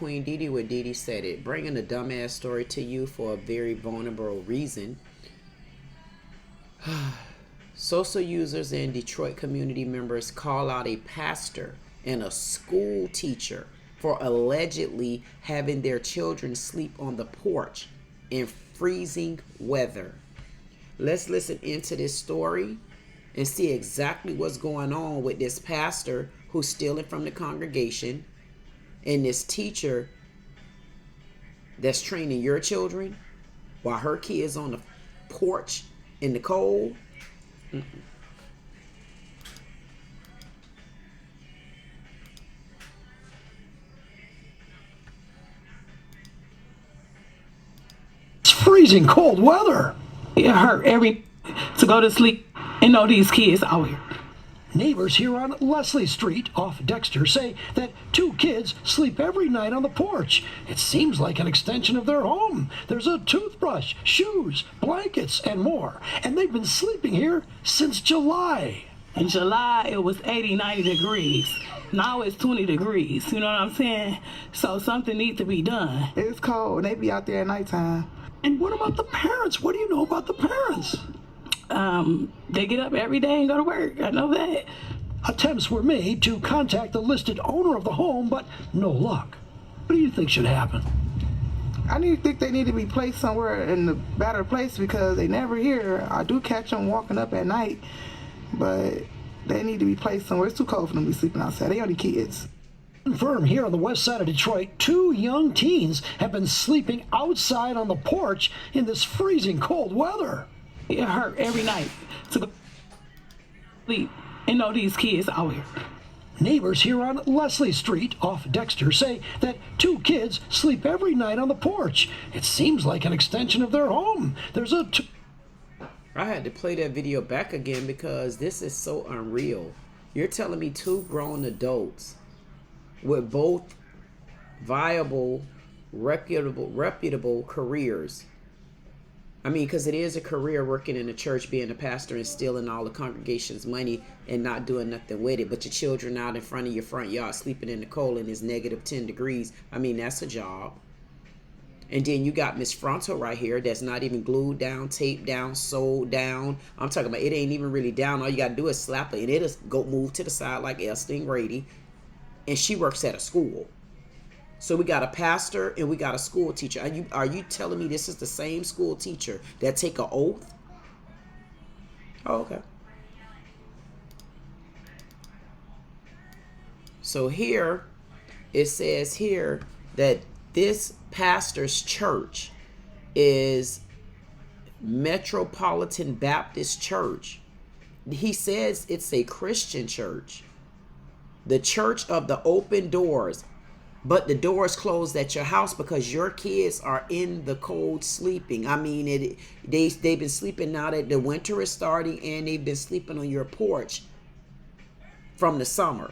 Queen Dee Dee with Dee Dee Said It, bringing a dumbass story to you for a very vulnerable reason. Social users and Detroit community members call out a pastor and a school teacher for allegedly having their children sleep on the porch in freezing weather. Let's listen into this story and see exactly what's going on with this pastor who's stealing from the congregation and this teacher that's training your children while her kids on the porch in the cold. It's freezing cold weather. It hurt to go to sleep and know these kids out here. Neighbors here on Leslie Street off Dexter say that 2 kids sleep every night on the porch. It seems like an extension of their home. There's a toothbrush, shoes, blankets, and more. And they've been sleeping here since July. In July, it was 80, 90 degrees. Now it's 20 degrees. You know what I'm saying? So something needs to be done. It's cold. They be out there at nighttime. And what about the parents? What do you know about the parents? They get up every day and go to work. I know that. Attempts were made to contact the listed owner of the home, but no luck. What do you think should happen? I think they need to be placed somewhere in a better place because they never here. I do catch them walking up at night, but they need to be placed somewhere. It's too cold for them to be sleeping outside. They only kids. Confirmed here on the west side of Detroit, 2 young teens have been sleeping outside on the porch in this freezing cold weather. It hurt every night to go sleep and know these kids out here. Neighbors here on Leslie Street off Dexter say that 2 kids sleep every night on the porch. It seems like an extension of their home. There's a I had to play that video back again because this is so unreal. You're telling me 2 grown adults with both viable, reputable careers. I mean, because it is a career working in the church, being a pastor and stealing all the congregation's money and not doing nothing with it. But your children out in front of your front yard sleeping in the cold and it's negative 10 degrees. I mean, that's a job. And then you got Miss Fronto right here that's not even glued down, taped down, sewed down. I'm talking about it ain't even really down. All you got to do is slap it and it'll go move to the side like Esther and Grady. And she works at a school. So we got a pastor and we got a school teacher. Are you telling me this is the same school teacher that take an oath? Oh, okay. So here, it says here that this pastor's church is Metropolitan Baptist Church. He says it's a Christian church. The Church of the Open Doors. But the doors closed at your house because your kids are in the cold sleeping. I mean, they've been sleeping now that the winter is starting and they've been sleeping on your porch from the summer.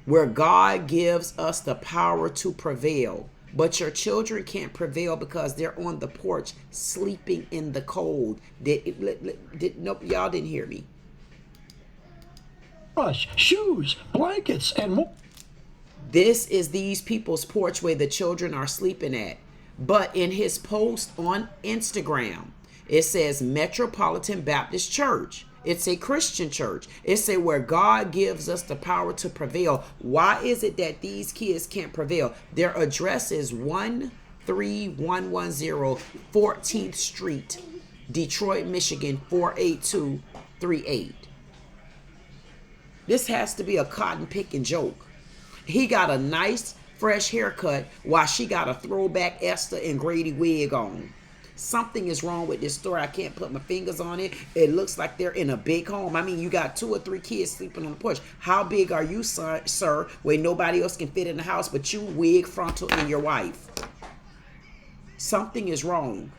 Where God gives us the power to prevail. But your children can't prevail because they're on the porch sleeping in the cold. Nope, y'all didn't hear me. Brush, shoes, blankets, and more. This is these people's porch where the children are sleeping at. But in his post on Instagram, it says Metropolitan Baptist Church. It's a Christian church. It's where God gives us the power to prevail. Why is it that these kids can't prevail? Their address is 13110 14th Street, Detroit, Michigan, 48238. This has to be a cotton picking joke. He got a nice fresh haircut while she got a throwback Esther and Grady wig on. Something is wrong with this story. I can't put my fingers on it. It looks like they're in a big home. I mean, you got 2 or 3 kids sleeping on the porch. How big are you, sir, where nobody else can fit in the house but you, wig, frontal, and your wife? Something is wrong.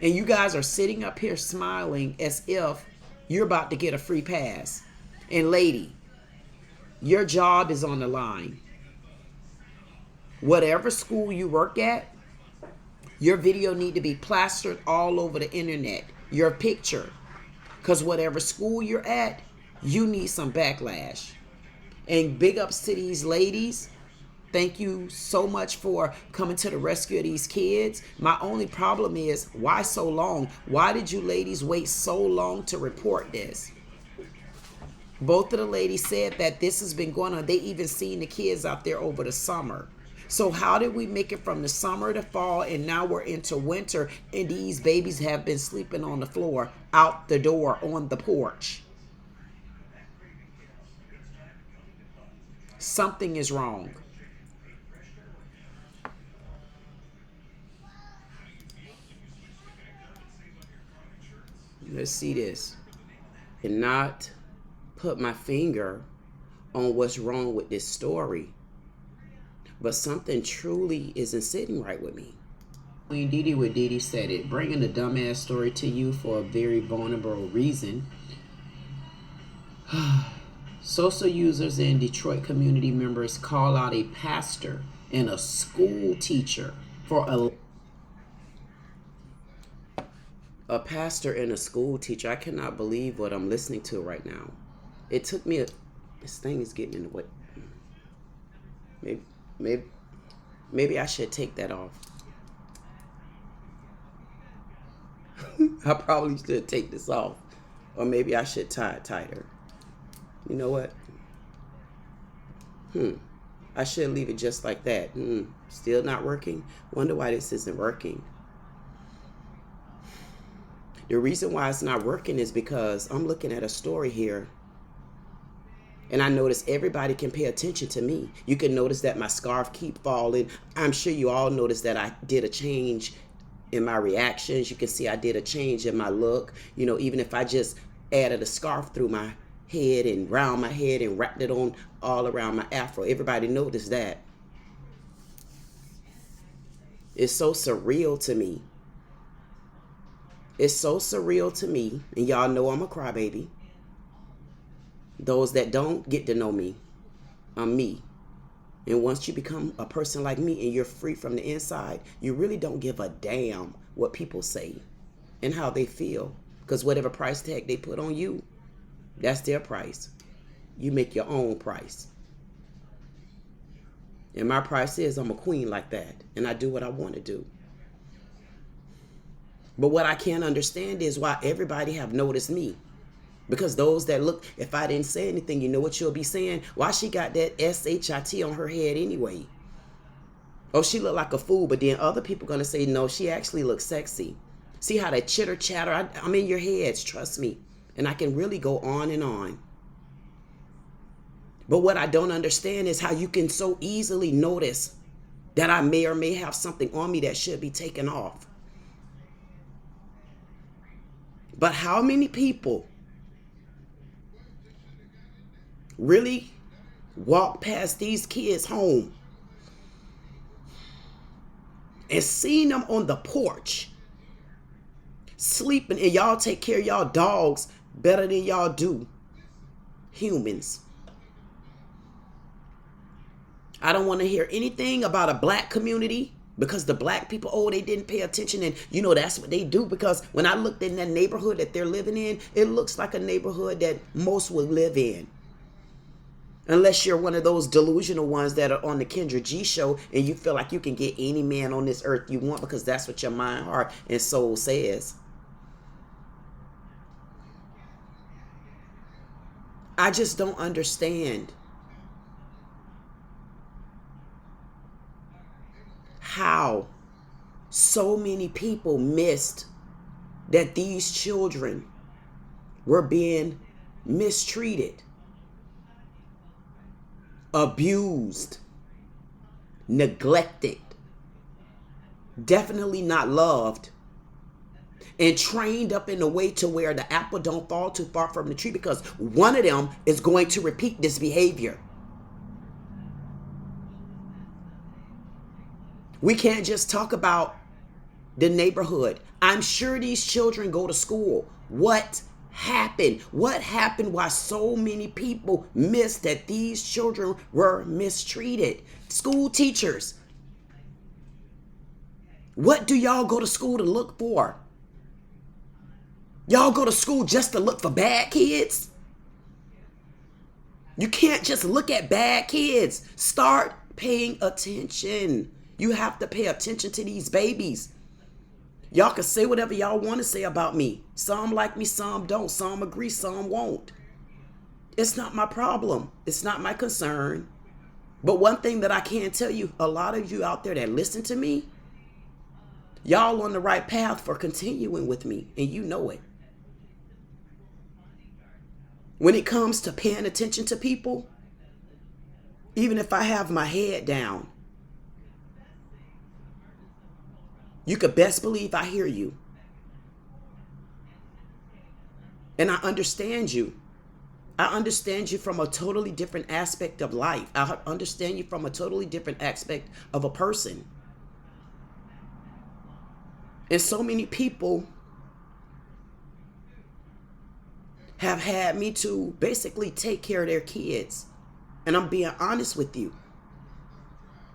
And you guys are sitting up here smiling as if you're about to get a free pass. And lady, your job is on the line. Whatever school you work at, your video need to be plastered all over the internet. Your picture. Because whatever school you're at, you need some backlash. And big ups to these ladies Thank you so much for coming to the rescue of these kids. My only problem is, why so long? Why did you ladies wait so long to report this? Both of the ladies said that this has been going on. They even seen the kids out there over the summer. So how did we make it from the summer to fall, and now we're into winter, and these babies have been sleeping on the floor, out the door, on the porch? Something is wrong. Let's see this. And not put my finger on what's wrong with this story, but something truly isn't sitting right with me. Queen Dee Dee with Dee Dee said it, bringing a dumbass story to you for a very vulnerable reason. Social users and Detroit community members call out a pastor and a school teacher for a pastor and a school teacher. I cannot believe what I'm listening to right now. It took me this thing is getting in the way. Maybe I should take that off. I probably should take this off. Or maybe I should tie it tighter. You know what? I should leave it just like that. Still not working? Wonder why this isn't working. The reason why it's not working is because I'm looking at a story here, and I notice everybody can pay attention to me. You can notice that my scarf keep falling. I'm sure you all noticed that I did a change in my reactions. You can see I did a change in my look. You know, even if I just added a scarf through my head and round my head and wrapped it on all around my afro, everybody noticed that. It's so surreal to me. It's so surreal to me, and y'all know I'm a crybaby. Those that don't get to know me, I'm me. And once you become a person like me and you're free from the inside, you really don't give a damn what people say and how they feel. Because whatever price tag they put on you, that's their price. You make your own price. And my price is I'm a queen like that, and I do what I want to do. But what I can't understand is why everybody have noticed me. Because those that look, if I didn't say anything, you know what you'll be saying? Why she got that SHIT on her head anyway? Oh, she look like a fool, but then other people going to say, no, she actually looks sexy. See how that chitter chatter, I'm in your heads, trust me. And I can really go on and on. But what I don't understand is how you can so easily notice that I may or may have something on me that should be taken off. But how many people really walk past these kids home and seen them on the porch sleeping, and y'all take care of y'all dogs better than y'all do humans? I don't want to hear anything about a black community, because the black people, oh, they didn't pay attention. And you know, that's what they do. Because when I looked in that neighborhood that they're living in, it looks like a neighborhood that most would live in. Unless you're one of those delusional ones that are on the Kendra G show and you feel like you can get any man on this earth you want because that's what your mind, heart, and soul says. I just don't understand how so many people missed that these children were being mistreated, abused, neglected, definitely not loved, and trained up in a way to where the apple don't fall too far from the tree, because one of them is going to repeat this behavior. We can't just talk about the neighborhood. I'm sure these children go to school. What happened? What happened? Why so many people missed that these children were mistreated? School teachers, what do y'all go to school to look for? Y'all go to school just to look for bad kids? You can't just look at bad kids. Start paying attention. You have to pay attention to these babies. Y'all can say whatever y'all want to say about me. Some like me, some don't. Some agree, some won't. It's not my problem. It's not my concern. But one thing that I can tell you, a lot of you out there that listen to me, y'all on the right path for continuing with me, and you know it. When it comes to paying attention to people, even if I have my head down, you could best believe I hear you. And I understand you. I understand you from a totally different aspect of life. I understand you from a totally different aspect of a person. And so many people have had me to basically take care of their kids. And I'm being honest with you.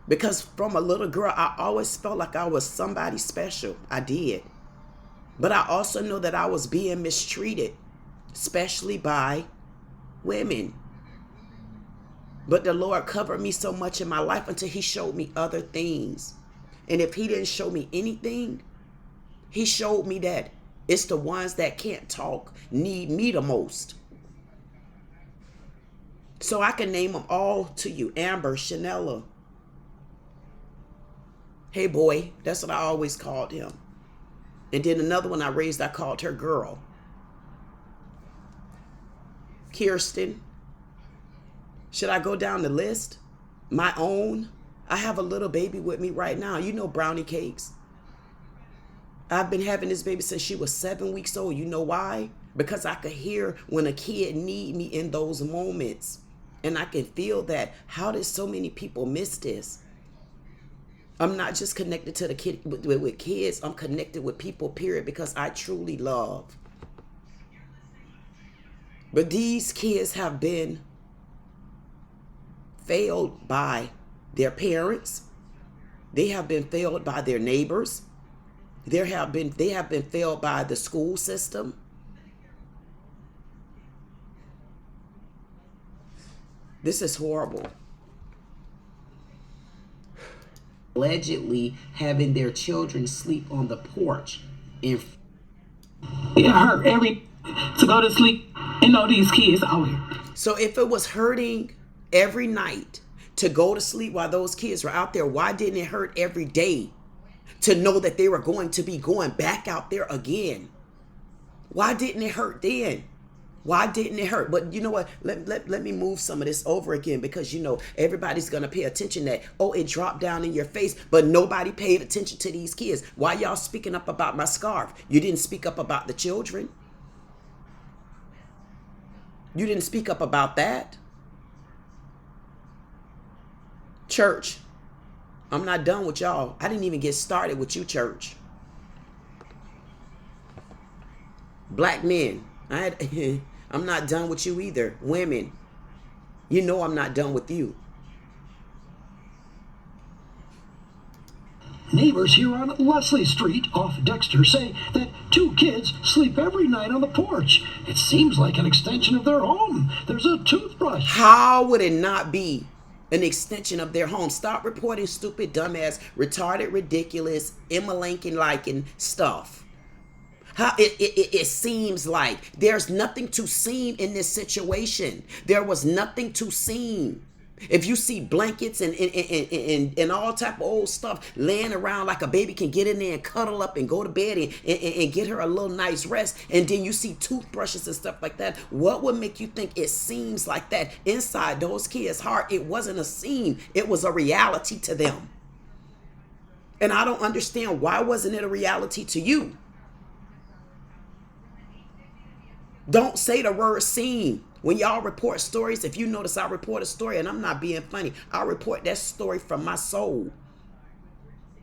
Because from a little girl, I always felt like I was somebody special. I did. But I also know that I was being mistreated, especially by women. But the Lord covered me so much in my life until he showed me other things. And if he didn't show me anything, he showed me that it's the ones that can't talk need me the most. So I can name them all to you. Amber, Chanella. Hey boy, that's what I always called him. And then another one I raised, I called her girl. Kirsten. Should I go down the list? My own. I have a little baby with me right now. You know Brownie Cakes. I've been having this baby since she was 7 weeks old. You know why? Because I could hear when a kid need me in those moments. And I can feel that. How did so many people miss this? I'm not just connected to the kid with kids. I'm connected with people, period, because I truly love. But these kids have been failed by their parents. They have been failed by their neighbors. They have been failed by the school system. This is horrible. Allegedly having their children sleep on the porch. It hurt to go to sleep and know these kids out here. So if it was hurting every night to go to sleep while those kids were out there, why didn't it hurt every day to know that they were going to be going back out there again? Why didn't it hurt then? Why didn't it hurt? But you know what? Let me move some of this over again, because you know everybody's going to pay attention that, oh, it dropped down in your face, but nobody paid attention to these kids. Why y'all speaking up about my scarf? You didn't speak up about the children. You didn't speak up about that. Church, I'm not done with y'all. I didn't even get started with you, church. Black men, I'm not done with you either. Women, you know I'm not done with you. Neighbors here on Leslie Street off Dexter say that 2 kids sleep every night on the porch. It seems like an extension of their home. There's a toothbrush. How would it not be an extension of their home? Stop reporting stupid, dumbass, retarded, ridiculous, Emma Lincoln-liking stuff. How it seems like there's nothing to see in this situation. There was nothing to see. If you see blankets and all type of old stuff laying around, like a baby can get in there and cuddle up and go to bed and get her a little nice rest, and then you see toothbrushes and stuff like that, what would make you think it seems like that? Inside those kids' heart, it wasn't a scene. It was a reality to them. And I don't understand, why wasn't it a reality to you? Don't say the word scene. When y'all report stories, if you notice I report a story, and I'm not being funny, I report that story from my soul.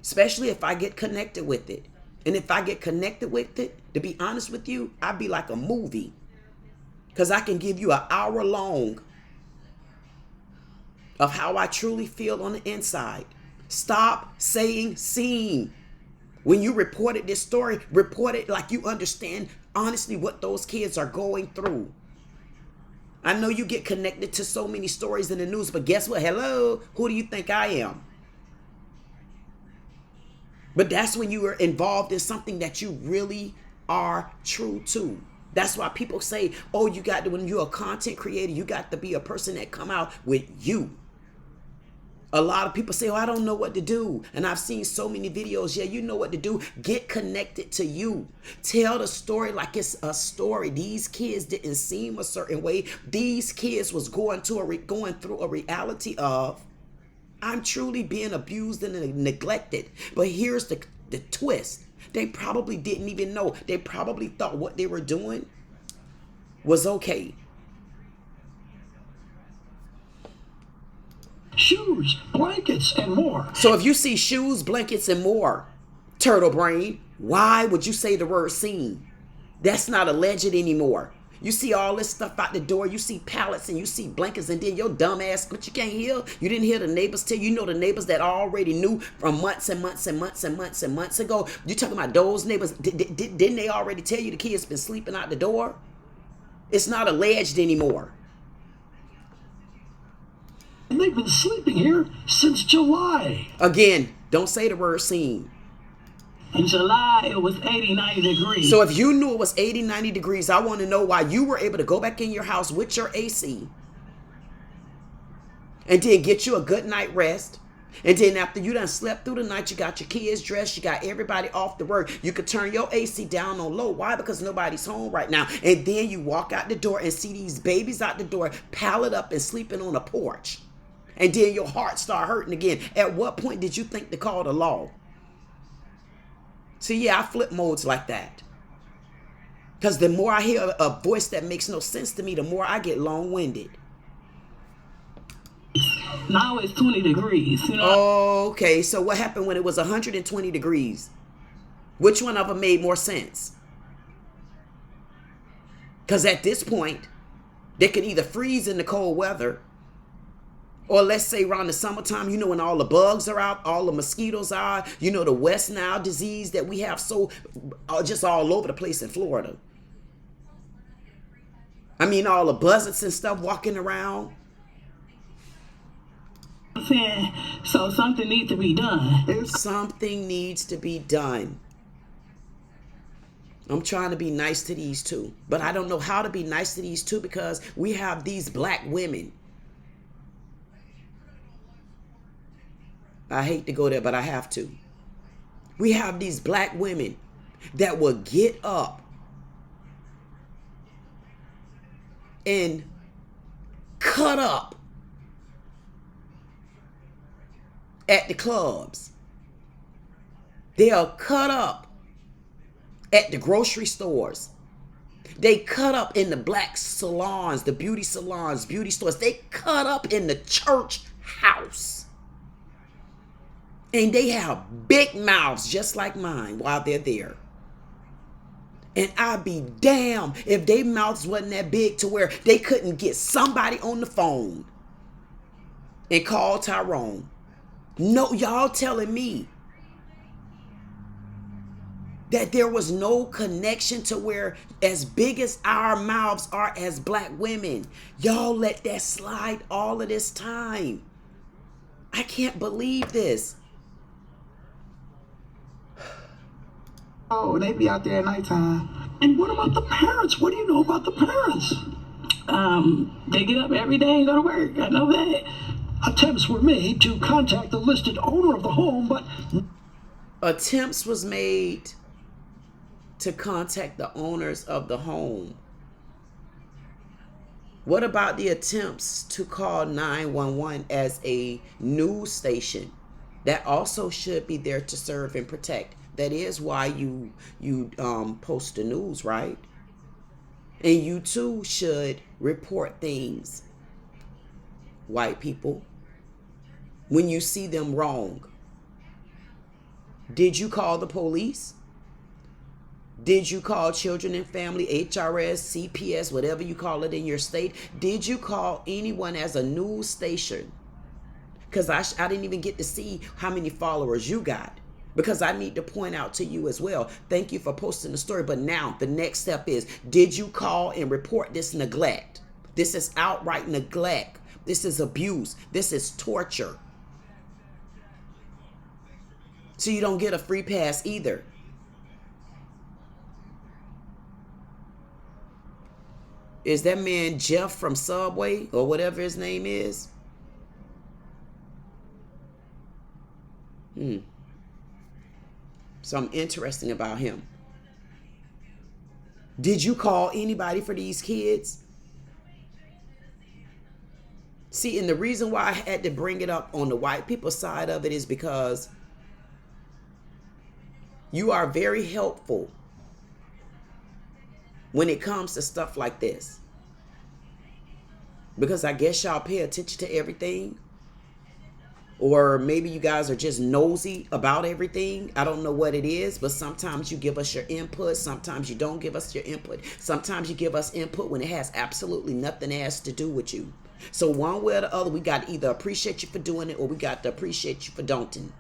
Especially if I get connected with it. And if I get connected with it, to be honest with you, I'd be like a movie. Because I can give you an hour long of how I truly feel on the inside. Stop saying scene. When you reported this story, report it like you understand honestly what those kids are going through. I know you get connected to so many stories in the news, but guess what? Hello, who do you think I am? But that's when you are involved in something that you really are true to. That's why people say, oh, you got to, when you're a content creator, you got to be a person that come out with you. A lot of people say, oh, I don't know what to do. And I've seen so many videos. Yeah, you know what to do. Get connected to you. Tell the story like it's a story. These kids didn't seem a certain way. These kids was going through a reality of, I'm truly being abused and neglected. But here's the twist. They probably didn't even know. They probably thought what they were doing was okay. Shoes, blankets, and more. So if you see shoes, blankets, and more, turtle brain, why would you say the word seen? That's not alleged anymore. You see all this stuff out the door. You see pallets and you see blankets, and then your dumb ass, but you can't hear. You didn't hear the neighbors tell you. You know the neighbors that already knew from months and months and months and months and months ago. You talking about those neighbors? Didn't they already tell you the kids been sleeping out the door? It's not alleged anymore. And they've been sleeping here since July. Again, don't say the word seen. In July, it was 80, 90 degrees. So if you knew it was 80, 90 degrees, I want to know why you were able to go back in your house with your AC and then get you a good night rest. And then after you done slept through the night, you got your kids dressed, you got everybody off to work. You could turn your AC down on low. Why? Because nobody's home right now. And then you walk out the door and see these babies out the door, palled up and sleeping on a porch. And then your heart start hurting again. At what point did you think to call the law? See, yeah, I flip modes like that. Because the more I hear a voice that makes no sense to me, the more I get long-winded. Now it's 20 degrees, you know. Okay, so what happened when it was 120 degrees? Which one of them made more sense? Because at this point, they could either freeze in the cold weather, or let's say around the summertime, you know, when all the bugs are out, all the mosquitoes are, you know, the West Nile disease that we have so just all over the place in Florida. I mean, all the buzzards and stuff walking around. I'm saying, so something needs to be done. Something needs to be done. I'm trying to be nice to these two, but I don't know how to be nice to these two because we have these black women. I hate to go there, but I have to. We have these black women that will get up and cut up at the clubs. They'll cut up at the grocery stores. They cut up in the black salons, the beauty salons, beauty stores. They cut up in the church house. And they have big mouths just like mine while they're there. And I'd be damned if their mouths wasn't that big to where they couldn't get somebody on the phone and call Tyrone. No, y'all telling me that there was no connection to where as big as our mouths are as black women. Y'all let that slide all of this time. I can't believe this. Oh, and they be out there at nighttime. And what about the parents? What do you know about the parents? They get up every day and go to work. I know that. Attempts were made to contact the listed owner of the home, but... Attempts was made to contact the owners of the home. What about the attempts to call 911 as a news station? That also should be there to serve and protect. That is why you post the news, right? And you too should report things, white people, when you see them wrong. Did you call the police? Did you call Children and Family, HRS, CPS, whatever you call it in your state? Did you call anyone as a news station? Because I didn't even get to see how many followers you got. Because I need to point out to you as well. Thank you for posting the story. But now the next step is, did you call and report this neglect? This is outright neglect. This is abuse. This is torture. So you don't get a free pass either. Is that man Jeff from Subway or whatever his name is? Something interesting about him. Did you call anybody for these kids? See, and the reason why I had to bring it up on the white people side of it is because you are very helpful when it comes to stuff like this. Because I guess y'all pay attention to everything. Or maybe you guys are just nosy about everything. I don't know what it is, but sometimes you give us your input. Sometimes you don't give us your input. Sometimes you give us input when it has absolutely nothing else to do with you. So one way or the other, we got to either appreciate you for doing it or we got to appreciate you for don't.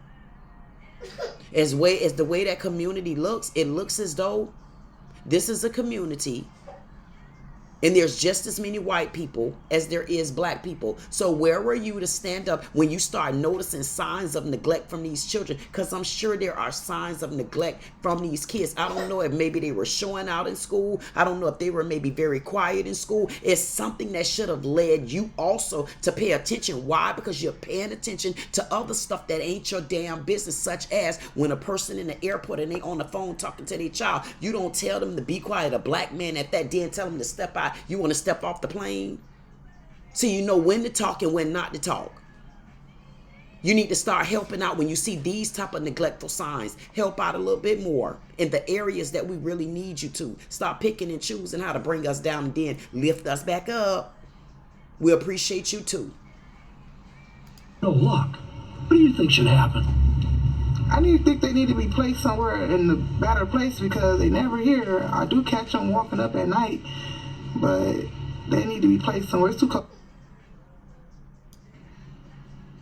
As the way that community looks, it looks as though this is a community and there's just as many white people as there is black people. So where were you to stand up when you start noticing signs of neglect from these children? Because I'm sure there are signs of neglect from these kids. I don't know if maybe they were showing out in school. I don't know if they were maybe very quiet in school. It's something that should have led you also to pay attention. Why? Because you're paying attention to other stuff that ain't your damn business, such as when a person in the airport and they on the phone talking to their child, you don't tell them to be quiet. A black man at that den tell them to step out. You want to step off the plane? So you know when to talk and when not to talk. You need to start helping out when you see these type of neglectful signs. Help out a little bit more in the areas that we really need you to. Stop picking and choosing how to bring us down and then lift us back up. We appreciate you too. No luck. What do you think should happen? I think they need to be placed somewhere in the better place because they never here. I do catch them walking up at night, but they need to be placed somewhere. It's too cold.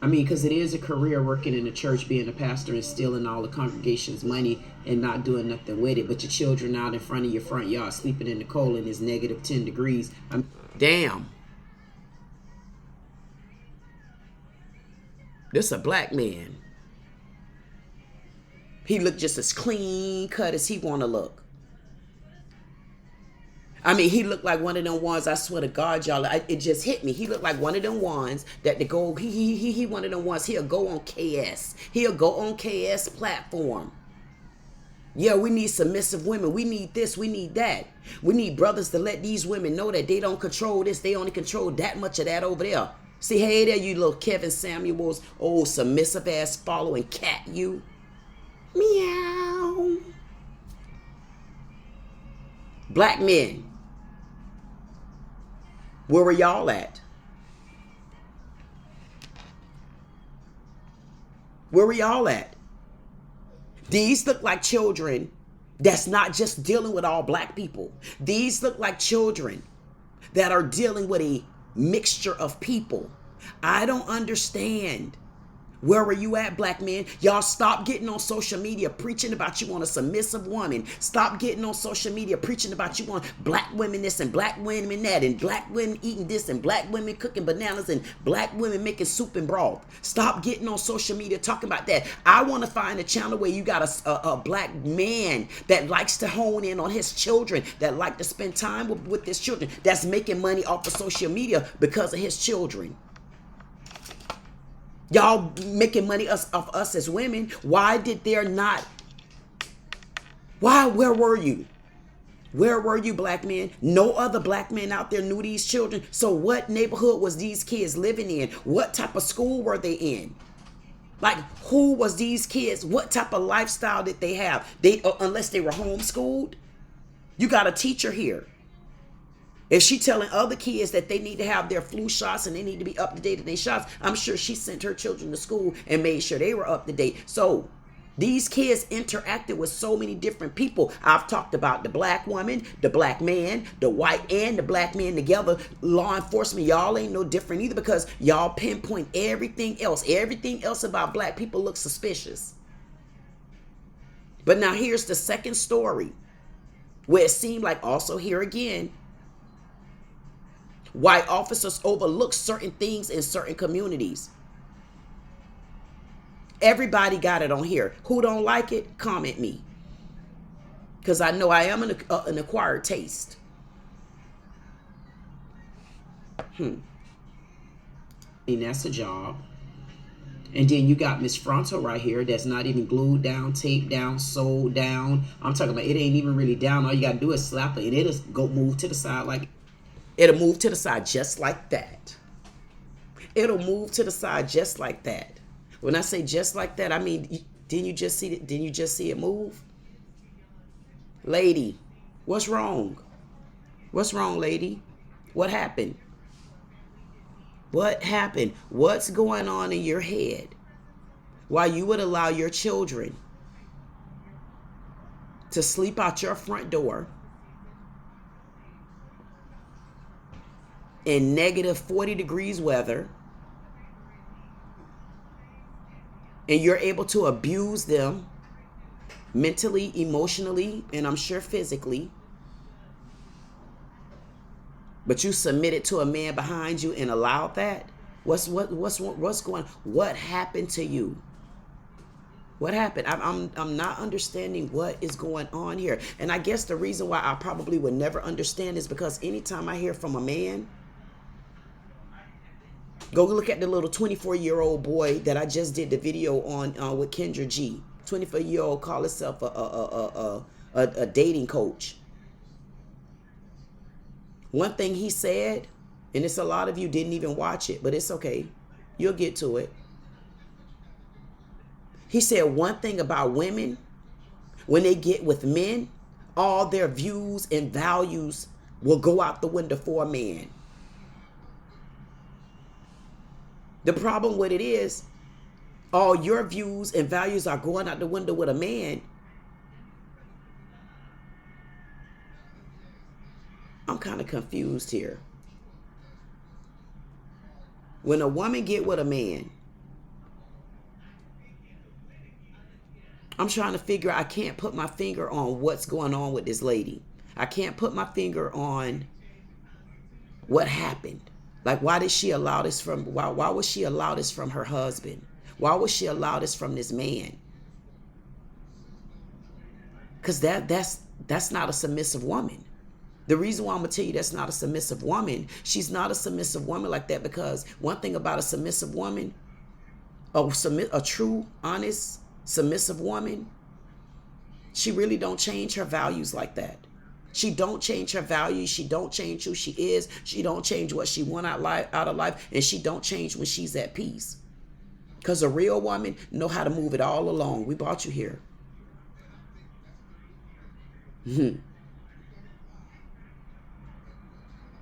I mean, because it is a career working in the church, being a pastor and stealing all the congregation's money and not doing nothing with it. But your children out in front of your front yard sleeping in the cold and it's negative 10 degrees. Damn. This a black man. He looked just as clean cut as he want to look. I mean, he looked like one of them ones, I swear to God, y'all, it just hit me. He looked like one of them ones that they go, he one of them ones, he'll go on KS. He'll go on KS platform. Yeah, we need submissive women. We need this, we need that. We need brothers to let these women know that they don't control this. They only control that much of that over there. See, hey there, you little Kevin Samuels, old submissive ass following cat, you. Meow. Black men. Where were y'all at? Where were y'all at? These look like children that's not just dealing with all black people. These look like children that are dealing with a mixture of people. I don't understand. Where were you at, black men? Y'all stop getting on social media preaching about you want a submissive woman. Stop getting on social media preaching about you want black women this and black women that and black women eating this and black women cooking bananas and black women making soup and broth. Stop getting on social media talking about that. I want to find a channel where you got a black man that likes to hone in on his children, that like to spend time with his children, that's making money off of social media because of his children. Y'all making money off us as women. Why did there not? Why? Where were you? Where were you, black men? No other black men out there knew these children. So what neighborhood was these kids living in? What type of school were they in? Like, who was these kids? What type of lifestyle did they have? Unless they were homeschooled. You got a teacher here. If she telling other kids that they need to have their flu shots and they need to be up to date in their shots, I'm sure she sent her children to school and made sure they were up to date. So these kids interacted with so many different people. I've talked about the black woman, the black man, the white and the black man together. Law enforcement, y'all ain't no different either because y'all pinpoint everything else. Everything else about black people looks suspicious. But now here's the second story where it seemed like also here again, White officers overlook certain things in certain communities. Everybody got it on here. Who don't like it, comment me. Because I know I am an acquired taste. And that's a job. And then you got Miss Fronto right here that's not even glued down, taped down, sewed down. I'm talking about it ain't even really down. All you got to do is slap it and it'll go move to the side like, it'll move to the side just like that. It'll move to the side just like that. When I say just like that, I mean, didn't you just see it? Didn't you just see it move? Lady, what's wrong? What's wrong, lady? What happened? What happened? What's going on in your head? Why you would allow your children to sleep out your front door in negative 40 degrees weather, and you're able to abuse them mentally, emotionally, and I'm sure physically, but you submitted to a man behind you and allowed that? What's going on? What happened to you? What happened? I'm not understanding what is going on here. And I guess the reason why I probably would never understand is because anytime I hear from a man, go look at the little 24-year-old boy that I just did the video on with Kendra G. 24-year-old call himself a dating coach. One thing he said, and it's a lot of you didn't even watch it, but it's okay. You'll get to it. He said one thing about women, when they get with men, all their views and values will go out the window for a man. The problem with it is, all your views and values are going out the window with a man. I'm kind of confused here. When a woman get with a man, I'm trying to figure out, I can't put my finger on what's going on with this lady. I can't put my finger on what happened. Like, why did she allow this from, why would she allow this from her husband? Why would she allow this from this man? Because that's not a submissive woman. The reason why I'm going to tell you that's not a submissive woman, she's not a submissive woman like that, because one thing about a submissive woman, a true, honest, submissive woman, she really don't change her values like that. She don't change her values. She don't change who she is. She don't change what she want out of life. And she don't change when she's at peace. Because a real woman know how to move it all along. We brought you here.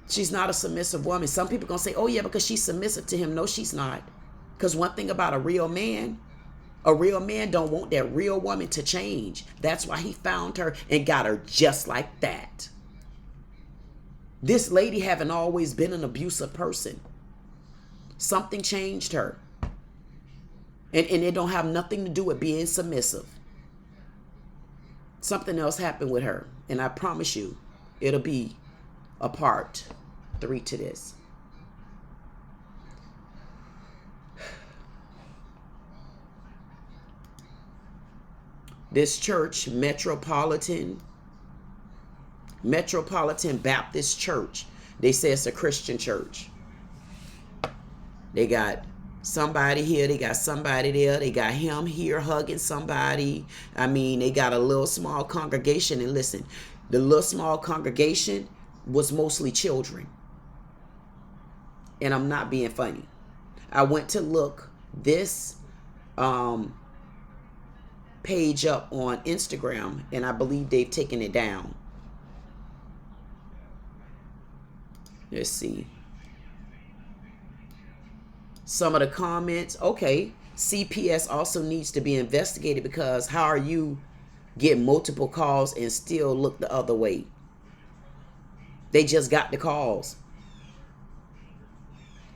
She's not a submissive woman. Some people going to say, oh yeah, because she's submissive to him. No, she's not. Because one thing about a real man don't want that real woman to change. That's why he found her and got her just like that. This lady haven't always been an abusive person. Something changed her. And it don't have nothing to do with being submissive. Something else happened with her. And I promise you, it'll be a part 3 to this. This church, Metropolitan Baptist Church, they say it's a Christian church. They got somebody here, they got somebody there, they got him here hugging somebody. I mean, they got a little small congregation. And listen, the little small congregation was mostly children. And I'm not being funny. I went to look this page up on Instagram, and I believe they've taken it down. Let's see. Some of the comments, okay, CPS also needs to be investigated, because how are you getting multiple calls and still look the other way? They just got the calls.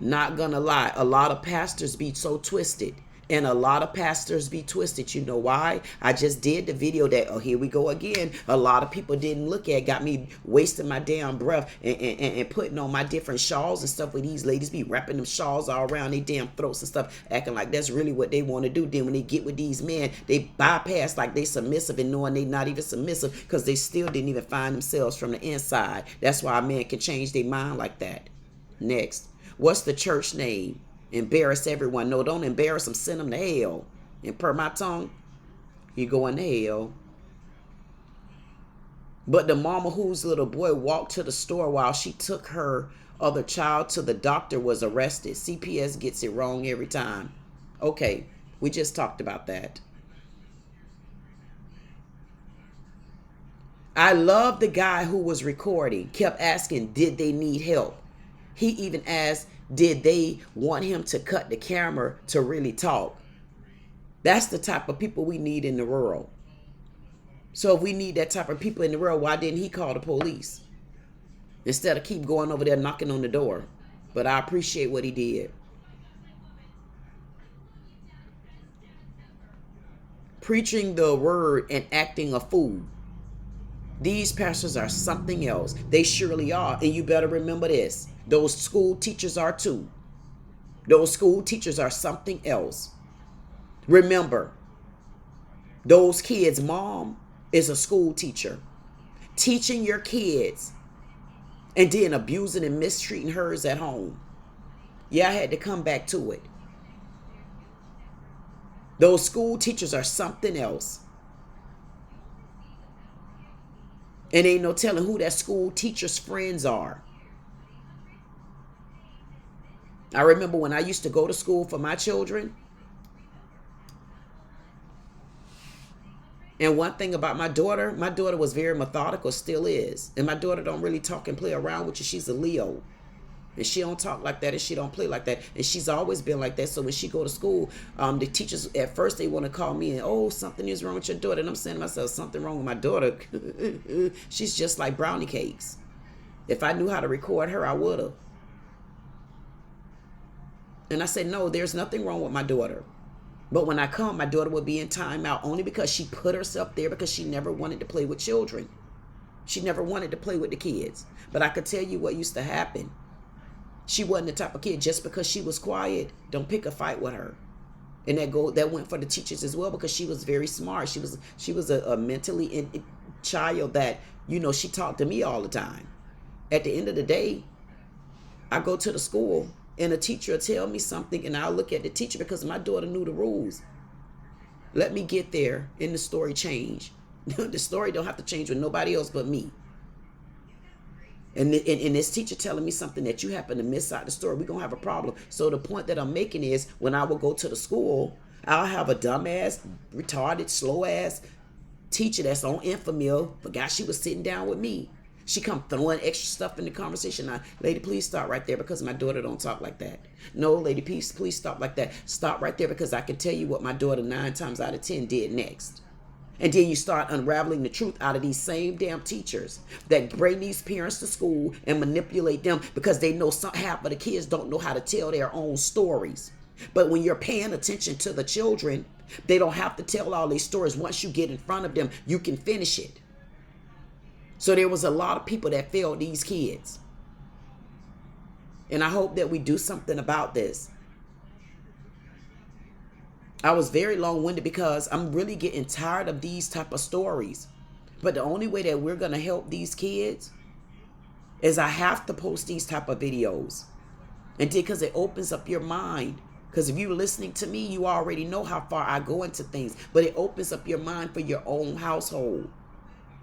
Not gonna lie, a lot of pastors be so twisted And a lot of pastors be twisted. You know why? I just did the video that, oh, here we go again. A lot of people didn't look at, got me wasting my damn breath and putting on my different shawls and stuff where these ladies be wrapping them shawls all around their damn throats and stuff, acting like that's really what they want to do. Then when they get with these men, they bypass like they submissive and knowing they not even submissive because they still didn't even find themselves from the inside. That's why a man can change their mind like that. Next, what's the church name? Embarrass everyone. No, don't embarrass them. Send them to hell. And per my tongue, you going to hell. But the mama whose little boy walked to the store while she took her other child to the doctor was arrested. CPS gets it wrong every time. Okay, we just talked about that. I love the guy who was recording. Kept asking, did they need help? He even asked, did they want him to cut the camera to really talk? That's the type of people we need in the world. So if we need that type of people in the world, why didn't he call the police? Instead of keep going over there knocking on the door. But I appreciate what he did. Preaching the word and acting a fool. These pastors are something else. They surely are. And you better remember this. Those school teachers are too. Those school teachers are something else. Remember, those kids' mom is a school teacher. Teaching your kids and then abusing and mistreating hers at home. Yeah, I had to come back to it. Those school teachers are something else. And ain't no telling who that school teacher's friends are. I remember when I used to go to school for my children. And one thing about my daughter was very methodical, still is. And my daughter don't really talk and play around with you. She's a Leo. And she don't talk like that and she don't play like that. And she's always been like that. So when she go to school, the teachers, at first they want to call me and, oh, something is wrong with your daughter. And I'm saying to myself, something wrong with my daughter. She's just like brownie cakes. If I knew how to record her, I would have. And I said, no, there's nothing wrong with my daughter. But when I come, my daughter would be in timeout only because she put herself there because she never wanted to play with children. She never wanted to play with the kids. But I could tell you what used to happen. She wasn't the type of kid just because she was quiet. Don't pick a fight with her. And that went for the teachers as well because she was very smart. She was a mentally child that, you know, she talked to me all the time. At the end of the day, I go to the school and a teacher will tell me something and I'll look at the teacher because my daughter knew the rules. Let me get there and the story change. The story don't have to change with nobody else but me. And this teacher telling me something that you happen to miss out the story, we're going to have a problem. So the point that I'm making is when I will go to the school, I'll have a dumbass, retarded, slow ass teacher that's on infamil. Forgot she was sitting down with me. She come throwing extra stuff in the conversation. Now, lady, please stop right there because my daughter don't talk like that. No, lady, please stop like that. Stop right there because I can tell you what my daughter 9 times out of 10 did next. And then you start unraveling the truth out of these same damn teachers that bring these parents to school and manipulate them because they know half of the kids don't know how to tell their own stories. But when you're paying attention to the children, they don't have to tell all these stories. Once you get in front of them, you can finish it. So there was a lot of people that failed these kids. And I hope that we do something about this. I was very long-winded because I'm really getting tired of these type of stories. But the only way that we're going to help these kids is I have to post these type of videos. And because it opens up your mind. Because if you're listening to me, you already know how far I go into things. But it opens up your mind for your own household.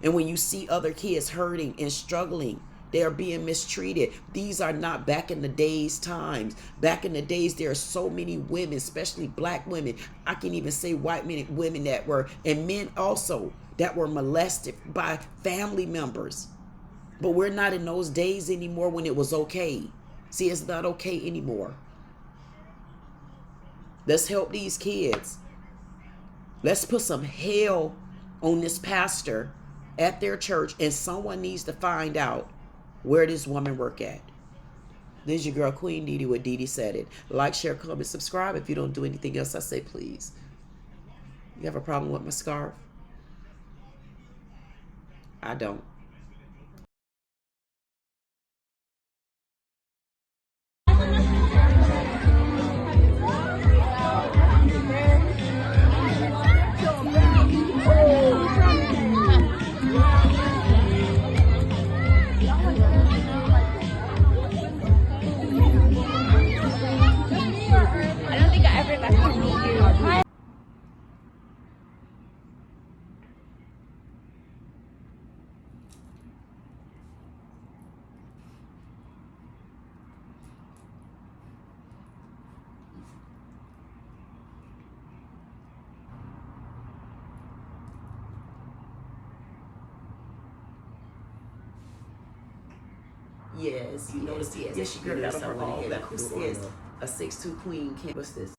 And when you see other kids hurting and struggling, they are being mistreated. These are not back in the days times. Back in the days, there are so many women, especially black women. I can even say white men, women that were, and men also, that were molested by family members. But we're not in those days anymore when it was okay. See, it's not okay anymore. Let's help these kids. Let's put some hell on this pastor at their church, and someone needs to find out where this woman work at. This is your girl, Queen Dee Dee, with Dee Dee Said It. Like, share, comment, subscribe. If you don't do anything else, I say please. You have a problem with my scarf? I don't. Yes, you notice, yes, she got over all that. Who says a 6'2" queen can't, what's this?